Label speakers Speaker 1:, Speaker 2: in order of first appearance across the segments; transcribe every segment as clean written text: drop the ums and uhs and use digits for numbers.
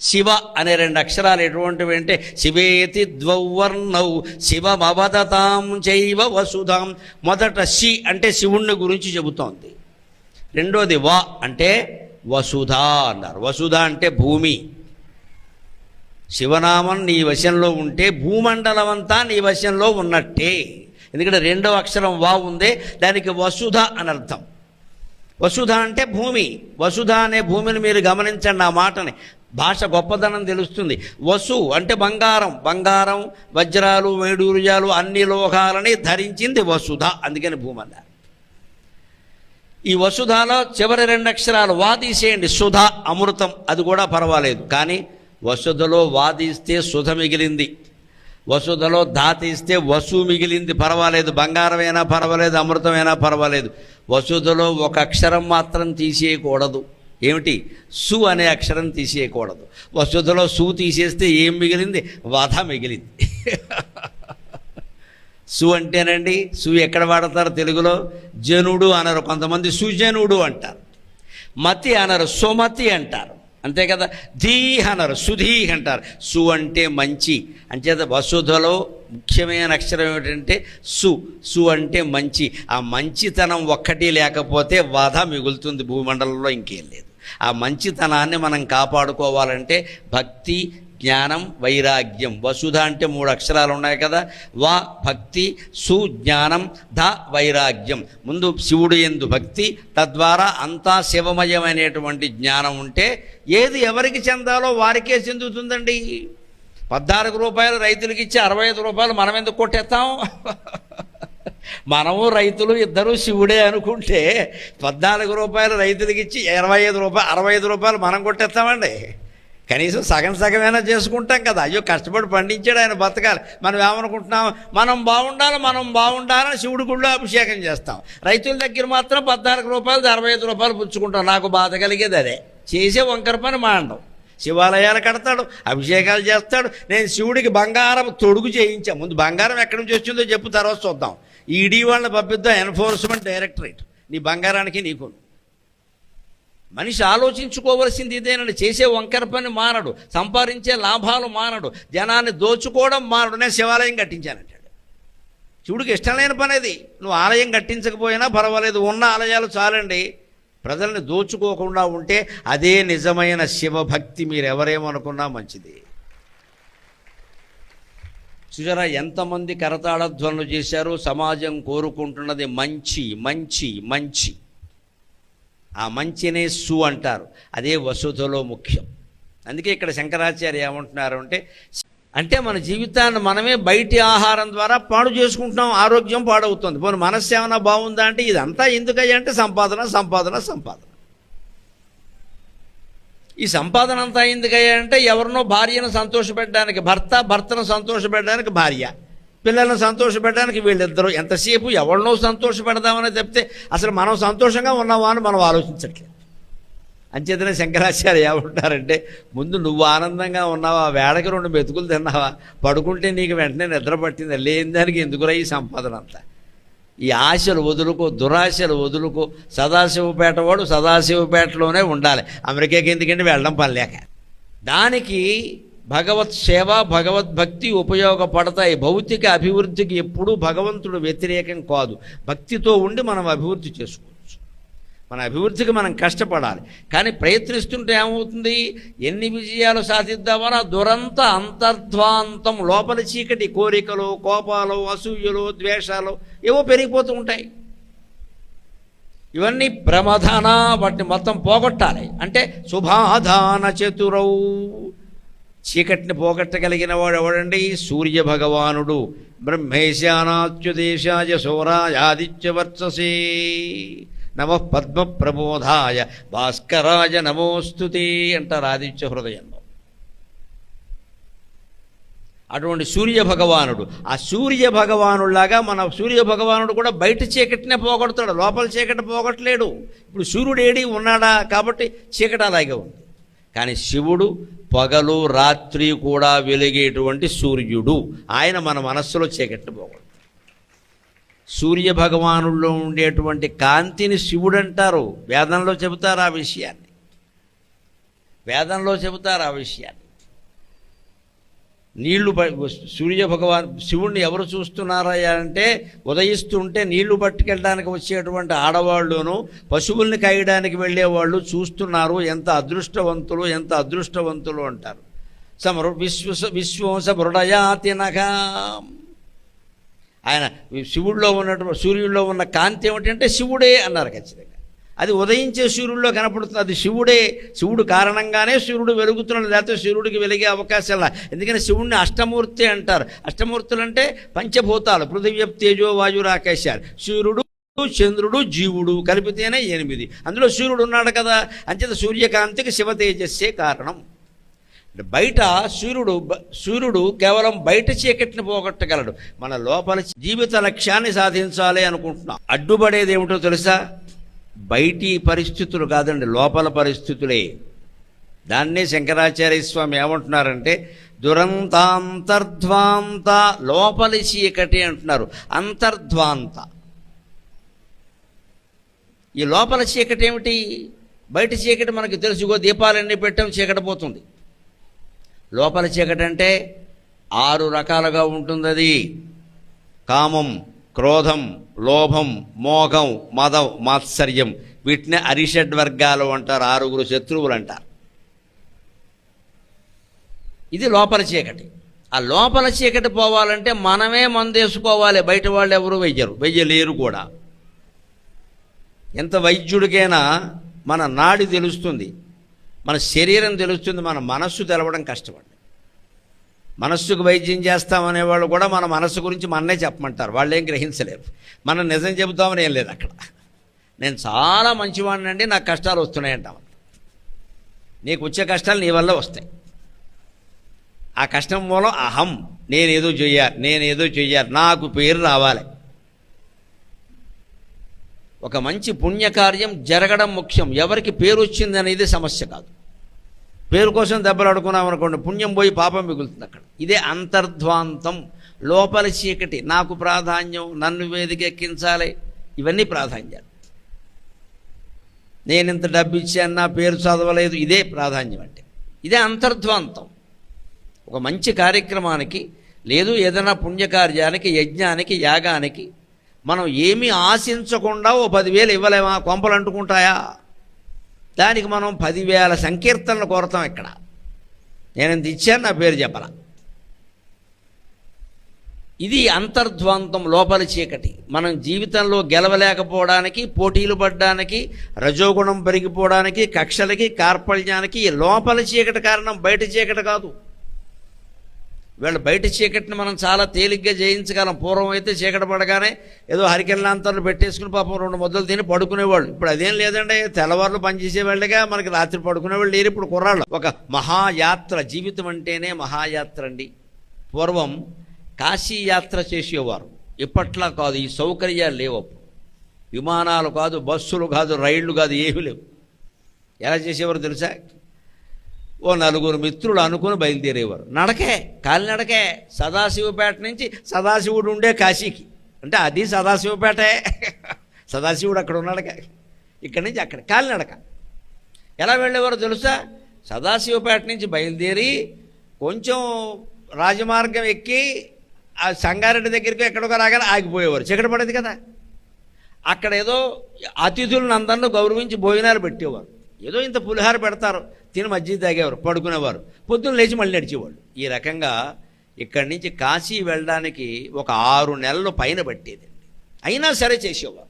Speaker 1: శివ అనే 2 అక్షరాలు ఎటువంటివి అంటే శివేతి ద్వౌవర్ణౌ శివమవదతాం చైవ వసుధాం. మొదట శి అంటే శివుణ్ణి గురించి చెబుతోంది. రెండోది వ అంటే వసుధ అన్నారు. వసుధ అంటే భూమి. శివనామం నీ వశంలో ఉంటే భూమండలం అంతా నీ వశంలో ఉన్నట్టే. ఎందుకంటే 2వ అక్షరం వా ఉందే, దానికి వసుధ అని అర్థం. వసుధ అంటే భూమి. వసుధ అనే భూమిని మీరు గమనించండి, ఆ మాటని. భాష గొప్పదనం తెలుస్తుంది. వసు అంటే బంగారం. బంగారం, వజ్రాలు, వైడూర్యాలు అన్ని లోహాలని ధరించింది వసుధ, అందుకని భూమి అన్నారు. ఈ వసుధలో చివరి 2 అక్షరాలు వా తీసేయండి, సుధ అమృతం, అది కూడా పర్వాలేదు. కానీ వసుధలో వా తీస్తే సుధ మిగిలింది, వసుధలో దా తీస్తే వసు మిగిలింది, పర్వాలేదు. బంగారమైనా పర్వాలేదు, అమృతమైనా పర్వాలేదు. వసుధలో 1 అక్షరం మాత్రం తీసేయకూడదు. ఏమిటి? సు అనే అక్షరం తీసేయకూడదు. వసుధలో సు తీసేస్తే ఏం మిగిలింది? వధ మిగిలింది. సు అంటేనండి, సు ఎక్కడ వాడతారు తెలుగులో? జనుడు అనరు, కొంతమంది సుజనుడు అంటారు. మతి అనరు, సుమతి అంటారు, అంతే కదా. ధీ అనరు, సుధీ అంటారు. సు అంటే మంచి. అంచేత వసుధలో ముఖ్యమైన అక్షరం ఏమిటంటే సు. సు అంటే మంచి. ఆ మంచితనం ఒక్కటి లేకపోతే వధ మిగులుతుంది, భూమండలంలో ఇంకేం లేదు. ఆ మంచితనాన్ని మనం కాపాడుకోవాలంటే భక్తి, జ్ఞానం, వైరాగ్యం. వసుధ అంటే 3 అక్షరాలు ఉన్నాయి కదా. వా భక్తి, సు జ్ఞానం, ధ వైరాగ్యం. ముందు శివుడు యందు భక్తి, తద్వారా అంతా శివమయమైనటువంటి జ్ఞానం ఉంటే ఏది ఎవరికి చెందాలో వారికే చెందుతుందండి. 14 రూపాయలు రైతులకి ఇచ్చి 65 రూపాయలు మనం ఎందుకు కొట్టేస్తాం? మనము రైతులు ఇద్దరు శివుడే అనుకుంటే 14 రూపాయలు రైతులకి ఇచ్చి 65 రూపాయలు మనం కొట్టేస్తామండి. కనీసం సగం సగమైనా చేసుకుంటాం కదా. అయ్యో కష్టపడి పండించాడు ఆయన, బతకాలి. మనం ఏమనుకుంటున్నాం? మనం బాగుండాలని శివుడి గుళ్ళో అభిషేకం చేస్తాం. రైతుల దగ్గర మాత్రం 14 రూపాయలు 65 రూపాయలు పుచ్చుకుంటాం. నాకు బాధ కలిగేది అదే. చేసే వంకర పని మాండం. శివాలయాలు కడతాడు, అభిషేకాలు చేస్తాడు. నేను శివుడికి బంగారం తొడుగు చేయించాను. ముందు బంగారం ఎక్కడి నుంచి వచ్చిందో చెప్పు, తర్వాత చూద్దాం. ఈడీ వాళ్ళని పంపిద్దాం, ఎన్ఫోర్స్మెంట్ డైరెక్టరేట్. నీ బంగారానికి నీకు. మనిషి ఆలోచించుకోవలసింది ఇదేనండి. చేసే వంకర పని మానడు, సంపాదించే లాభాలు మానడు, జనాన్ని దోచుకోవడం మానడు. నేను శివాలయం కట్టించానంటాడు. శివుడికి ఇష్టం లేని పని అది. నువ్వు ఆలయం కట్టించకపోయినా పర్వాలేదు, ఉన్న ఆలయాలు చాలండి. ప్రజల్ని దోచుకోకుండా ఉంటే అదే నిజమైన శివభక్తి. మీరు ఎవరేమనుకున్నా మంచిది. చూసారా ఎంతమంది కరతాళధ్వనులు చేశారు? సమాజం కోరుకుంటున్నది మంచి మంచి మంచి. ఆ మంచినే సు అంటారు. అదే వసుధలో ముఖ్యం. అందుకే ఇక్కడ శంకరాచార్య ఏమంటున్నారు అంటే మన జీవితాన్ని మనమే బయటి ఆహారం ద్వారా పాడు చేసుకుంటున్నాం, ఆరోగ్యం పాడవుతుంది. పోనీ మనస్సు ఏమైనా బాగుందా అంటే ఇదంతా ఎందుకయ్యా అంటే సంపాదన సంపాదన సంపాదన. ఈ సంపాదన అంతా ఎందుకయ్యా అంటే ఎవరినో భార్యను సంతోషపెట్టడానికి భర్త, భర్తను సంతోషపెట్టడానికి భార్య, పిల్లలను సంతోషపెట్టడానికి వీళ్ళిద్దరూ. ఎంతసేపు ఎవరినో సంతోషపెడదామని చెప్తే అసలు మనం సంతోషంగా ఉన్నావా అని మనం ఆలోచించట్లేదు. అంచేతనే శంకరాచార్య ఏమంటారంటే ముందు నువ్వు ఆనందంగా ఉన్నావా, వేడకి 2 మెతుకులు తిన్నావా, పడుకుంటే నీకు వెంటనే నిద్ర పట్టింది, లేని దానికి ఎందుకురా ఈ సంపాదన అంతా. ఈ ఆశలు వదులుకో, దురాశలు వదులుకో. సదాశివపేట వాడు సదాశివపేటలోనే ఉండాలి, అమెరికాకి ఎందుకంటే వెళ్ళడం పని లేక. దానికి భగవత్ సేవ, భగవద్భక్తి ఉపయోగపడతాయి. భౌతిక అభివృద్ధికి ఎప్పుడూ భగవంతుడు వ్యతిరేకం కాదు. భక్తితో ఉండి మనం అభివృద్ధి చేసుకోవచ్చు. మన అభివృద్ధికి మనం కష్టపడాలి. కానీ ప్రయత్నిస్తుంటే ఏమవుతుంది? ఎన్ని విజయాలు సాధిద్దామన్నా దురంత అంతర్ధ్వాంతం, లోపల చీకటి కోరికలు, కోపాలు, అసూయలు, ద్వేషాలు ఏవో పెరిగిపోతూ ఉంటాయి. ఇవన్నీ ప్రమధాన, వాటిని మొత్తం పోగొట్టాలి. అంటే శుభాధాన చతురౌ, చీకటిని పోగొట్టగలిగిన వాడు ఎవడండి? సూర్య భగవానుడు. బ్రహ్మేశానాచ్యుదేశాయ సౌరాయాదిత్యవర్చసే నమః పద్మ ప్రబోధాయ భాస్కరాయ నమోస్తుతే అంటారు ఆదిత్య హృదయంలో. అటువంటి సూర్య భగవానుడు. ఆ సూర్య భగవానులాగా మన సూర్య భగవానుడు కూడా బయట చీకటినే పోగొడతాడు, లోపల చీకటి పోగొట్టలేడు. ఇప్పుడు సూర్యుడు ఏడి ఉన్నాడా కాబట్టి చీకటి అలాగే ఉంది. కానీ శివుడు పగలు రాత్రి కూడా వెలిగేటువంటి సూర్యుడు. ఆయన మన మనస్సులో చీకటిని పోగొడతాడు. సూర్య భగవానుల్లో ఉండేటువంటి కాంతిని శివుడు అంటారు. వేదంలో చెబుతారు ఆ విషయాన్ని. వేదంలో చెబుతారు ఆ విషయాన్ని. నీళ్లు సూర్య భగవాన్ శివుణ్ణి ఎవరు చూస్తున్నారయ్యా అంటే, ఉదయిస్తుంటే నీళ్లు పట్టుకెళ్ళడానికి వచ్చేటువంటి ఆడవాళ్ళును పశువుల్ని కాయడానికి వెళ్ళేవాళ్ళు చూస్తున్నారు, ఎంత అదృష్టవంతులు ఎంత అదృష్టవంతులు అంటారు. విశ్వంస మృడయాతినగా. ఆయన శివుడిలో ఉన్నటువంటి సూర్యుడిలో ఉన్న కాంతి ఏమిటంటే శివుడే అన్నారు ఖచ్చితంగా. అది ఉదయించే సూర్యుడిలో కనపడుతుంది, అది శివుడే. శివుడు కారణంగానే సూర్యుడు వెలుగుతున్నాడు, లేకపోతే సూర్యుడికి వెలిగే అవకాశాల. ఎందుకని శివుడిని అష్టమూర్తి అంటారు. అష్టమూర్తులు అంటే పంచభూతాలు, పృథివ్య తేజో వాయురాకాశాలు. సూర్యుడు, చంద్రుడు, జీవుడు కలిపితేనే 8. అందులో సూర్యుడు ఉన్నాడు కదా, అంచేత సూర్యకాంతికి శివ తేజస్సే కారణం. బయట సూర్యుడు కేవలం బయట చీకటిని పోగొట్టగలడు. మన లోపల జీవిత లక్ష్యాన్ని సాధించాలి అనుకుంటున్నాం, అడ్డుపడేది ఏమిటో తెలుసా? బయటి పరిస్థితులు కాదండి, లోపల పరిస్థితులే. దాన్నే శంకరాచార్య స్వామి ఏమంటున్నారంటే, దురంతాంతర్ధ్వాంత, లోపలి చీకటి అంటున్నారు, అంతర్ధ్వాంత. ఈ లోపల చీకటి ఏమిటి? బయట చీకటి మనకి తెలుసుగో, దీపాలన్నీ పెట్టాం చీకటి పోతుంది. లోపల చీకటి అంటే 6 రకాలుగా ఉంటుంది. అది కామం, క్రోధం, లోభం, మోహం, మదం, మాత్సర్యం. వీటిని అరిషడ్వర్గాలు అంటారు, 6 శత్రువులు అంటారు. ఇది లోపల చీకటి. ఆ లోపల చీకటి పోవాలంటే మనమే మందేసుకోవాలి, బయట వాళ్ళు ఎవరు వెయ్యలేరు కూడా. ఎంత వైద్యుడికైనా మన నాడి తెలుస్తుంది, మన శరీరం తెలుస్తుంది, మన మనస్సు తెలవడం కష్టపడి. మనస్సుకు వైద్యం చేస్తామనేవాళ్ళు కూడా మన మనస్సు గురించి మన్నే చెప్పమంటారు, వాళ్ళు ఏం గ్రహించలేరు. మనం నిజం చెబుతామని ఏం లేదు అక్కడ. నేను చాలా మంచివాడినండి, నాకు కష్టాలు వస్తున్నాయంటాం. నీకు వచ్చే కష్టాలు నీ వల్ల వస్తాయి. ఆ కష్టం మూలం అహం, నేనేదో చెయ్యాలి, నాకు పేరు రావాలి. ఒక మంచి పుణ్యకార్యం జరగడం ముఖ్యం, ఎవరికి పేరు వచ్చింది అనేది సమస్య కాదు. పేరు కోసం దెబ్బలాడుకున్నాం అనుకోండి, పుణ్యం పోయి పాపం మిగులుతుంది అక్కడ. ఇదే అంతర్ధ్వాంతం, లోపల చీకటి. నాకు ప్రాధాన్యం, నన్ను వేదికెక్కించాలి, ఇవన్నీ ప్రాధాన్యాలు. నేను ఇంత డబ్బు ఇచ్చాను, నా పేరు చదవలేదు, ఇదే ప్రాధాన్యం అంటే. ఇదే అంతర్ధ్వాంతం. ఒక మంచి కార్యక్రమానికి లేదు ఏదైనా పుణ్యకార్యానికి, యజ్ఞానికి, యాగానికి మనం ఏమీ ఆశించకుండా ఓ 10,000 ఇవ్వలేమా? కొంపలు అంటుకుంటాయా? దానికి మనం 10,000 సంకీర్తనలు కోరతాం. ఇక్కడ నేను ఇంత ఇచ్చాను, నా పేరు చెప్పాల. ఇది అంతర్ధ్వాంతం, లోపలి చీకటి. మనం జీవితంలో గెలవలేకపోవడానికి, పోటీలు పడడానికి, రజోగుణం పెరిగిపోవడానికి, కక్షలకి, కార్పళ్యానికి ఈ లోపలి చీకటి కారణం, బయట చీకటి కాదు. వీళ్ళు బయట చీకటిని మనం చాలా తేలిగ్గా జయించగలం. పూర్వం అయితే చీకటి పడగానే ఏదో హరికెళ్ళాంతర్లు పెట్టేసుకుని పాపం 2 ముద్దలు తిని పడుకునేవాళ్ళు. ఇప్పుడు అదేం లేదండి, తెల్లవారులు పనిచేసేవాళ్ళుగా మనకి రాత్రి పడుకునేవాళ్ళు లేరు ఇప్పుడు కుర్రాళ్ళు. ఒక మహాయాత్ర, జీవితం అంటేనే మహాయాత్ర అండి. పూర్వం కాశీ యాత్ర చేసేవారు, ఇప్పట్లా కాదు. ఈ సౌకర్యాలు లేవు. విమానాలు కాదు, బస్సులు కాదు, రైళ్లు కాదు, ఏమీ లేవు. ఎలా చేసేవారు తెలుసా? ఓ 4 మిత్రులు అనుకుని బయలుదేరేవారు. నడకే, కాలినడకే. సదాశివపేట నుంచి సదాశివుడు ఉండే కాశీకి, అంటే అది సదాశివపేటే, సదాశివుడు అక్కడ ఉన్నాడుగా, ఇక్కడి నుంచి అక్కడ కాలినడక. ఎలా వెళ్ళేవారో తెలుసా? సదాశివపేట నుంచి బయలుదేరి కొంచెం రాజమార్గం ఎక్కి ఆ సంగారెడ్డి దగ్గరికి ఎక్కడికో రాగానే ఆగిపోయేవారు, చీకటి పడేది కదా. అక్కడ ఏదో అతిథులను అందరినీ గౌరవించి భోజనాలు పెట్టేవారు. ఏదో ఇంత పులిహార పెడతారు, తిని మజ్జిగ తాగేవారు, పడుకునేవారు, పొద్దున్న లేచి మళ్ళీ నడిచేవాళ్ళు. ఈ రకంగా ఇక్కడి నుంచి కాశీ వెళ్ళడానికి ఒక 6 నెలలు పైన పట్టేదండి. అయినా సరే చేసేవారు.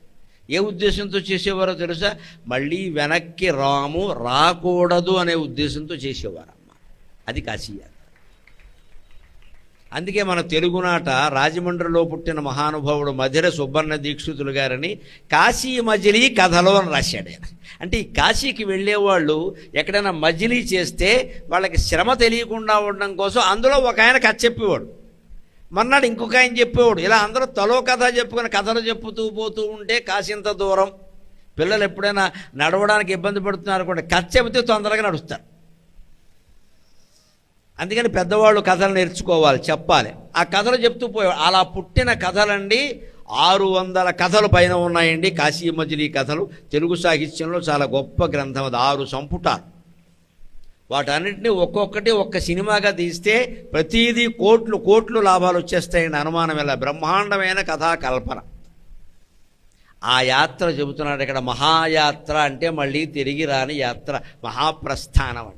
Speaker 1: ఏ ఉద్దేశంతో చేసేవారో తెలుసా? మళ్ళీ వెనక్కి రాకూడదు అనే ఉద్దేశంతో చేసేవారమ్మ. అది కాశీ యాత్ర. అందుకే మన తెలుగునాట రాజమండ్రిలో పుట్టిన మహానుభావుడు మధిర సుబ్బన్న దీక్షితులు గారని కాశీ మజిలీ కథలో అని రాశాడు. అంటే ఈ కాశీకి వెళ్ళేవాళ్ళు ఎక్కడైనా మజిలీ చేస్తే వాళ్ళకి శ్రమ తెలియకుండా ఉండడం కోసం అందులో ఒక ఆయన కథ చెప్పేవాడు, మర్నాడు ఇంకొక ఆయన చెప్పేవాడు. ఇలా అందరూ తలో కథ చెప్పుకొని కథలు చెప్పుతూ పోతూ ఉంటే కాశీంత దూరం. పిల్లలు ఎప్పుడైనా నడవడానికి ఇబ్బంది పడుతున్నారు కూడా కథ చెబితే తొందరగా నడుస్తారు. అందుకని పెద్దవాళ్ళు కథలు నేర్చుకోవాలి, చెప్పాలి. ఆ కథలు చెప్తూ పోయేవాడు. అలా పుట్టిన కథలండి 600 కథలు పైన ఉన్నాయండి. కాశీ మజిలీ కథలు తెలుగు సాహిత్యంలో చాలా గొప్ప గ్రంథం. అది 6 సంపుటాలు. వాటన్నిటిని ఒక్కొక్కటి ఒక్క సినిమాగా తీస్తే ప్రతిదీ కోట్లు కోట్లు లాభాలు వచ్చేస్తాయని అనుమానం ఇలా బ్రహ్మాండమైన కథా కల్పన. ఆ యాత్ర చెబుతున్నాడు ఇక్కడ. మహాయాత్ర అంటే మళ్ళీ తిరిగి రాని యాత్ర, మహాప్రస్థానం అంట.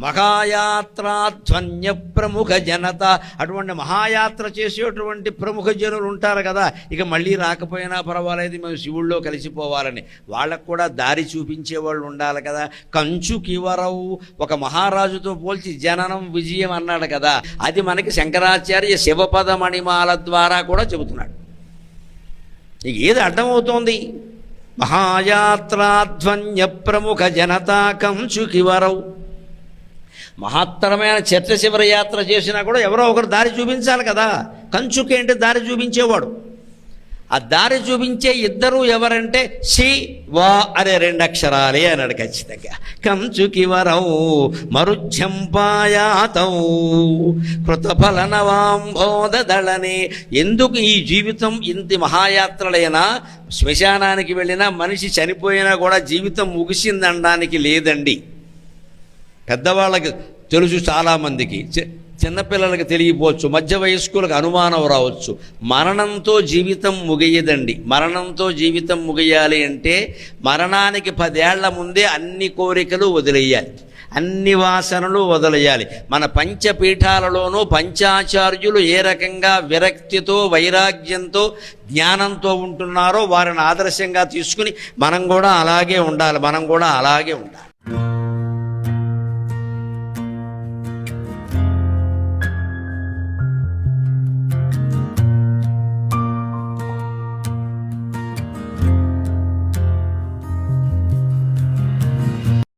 Speaker 1: మహాయాత్రాధ్వన్య ప్రముఖ జనత, అటువంటి మహాయాత్ర చేసేటువంటి ప్రముఖ జనులు ఉంటారు కదా, ఇక మళ్ళీ రాకపోయినా పర్వాలేదు మేము శివుళ్ళో కలిసిపోవాలని, వాళ్ళకు కూడా దారి చూపించేవాళ్ళు ఉండాలి కదా. కంచుకివరవు, ఒక మహారాజుతో పోల్చి జననం విజయం అన్నాడు కదా, అది మనకి శంకరాచార్య శివపద మణిమాల ద్వారా కూడా చెబుతున్నాడు. ఇక ఏది అర్థమవుతోంది? మహాయాత్రాధ్వన్య ప్రముఖ జనత కంచుకివరవు. మహత్తరమైన చర్చ శివర యాత్ర చేసినా కూడా ఎవరో ఒకరు దారి చూపించాలి కదా. కంచుకి అంటే దారి చూపించేవాడు. ఆ దారి చూపించే ఇద్దరు ఎవరంటే శివ అనే 2 అక్షరాలే అన్నాడు ఖచ్చితంగా. కంచుకివరౌ మరుజ్జంపాయాతౌ కృతఫలనవాంబోదళనే. ఎందుకు ఈ జీవితం ఇంత మహాయాత్రలైనా, శ్మశానానికి వెళ్ళినా మనిషి చనిపోయినా కూడా జీవితం ముగిసిందనడానికి లేదండి. పెద్దవాళ్ళకి తెలుసు, చాలామందికి, చిన్నపిల్లలకి తెలియపోవచ్చు, మధ్య వయస్కులకు అనుమానం రావచ్చు. మరణంతో జీవితం ముగియదండి. మరణంతో జీవితం ముగియాలి అంటే మరణానికి 10 ఏళ్ల ముందే అన్ని కోరికలు వదిలేయాలి, అన్ని వాసనలు వదిలేయాలి. మన పంచపీఠాలలోనూ పంచాచార్యులు ఏ రకంగా విరక్తితో, వైరాగ్యంతో, జ్ఞానంతో ఉంటున్నారో వారిని ఆదర్శంగా తీసుకుని మనం కూడా అలాగే ఉండాలి.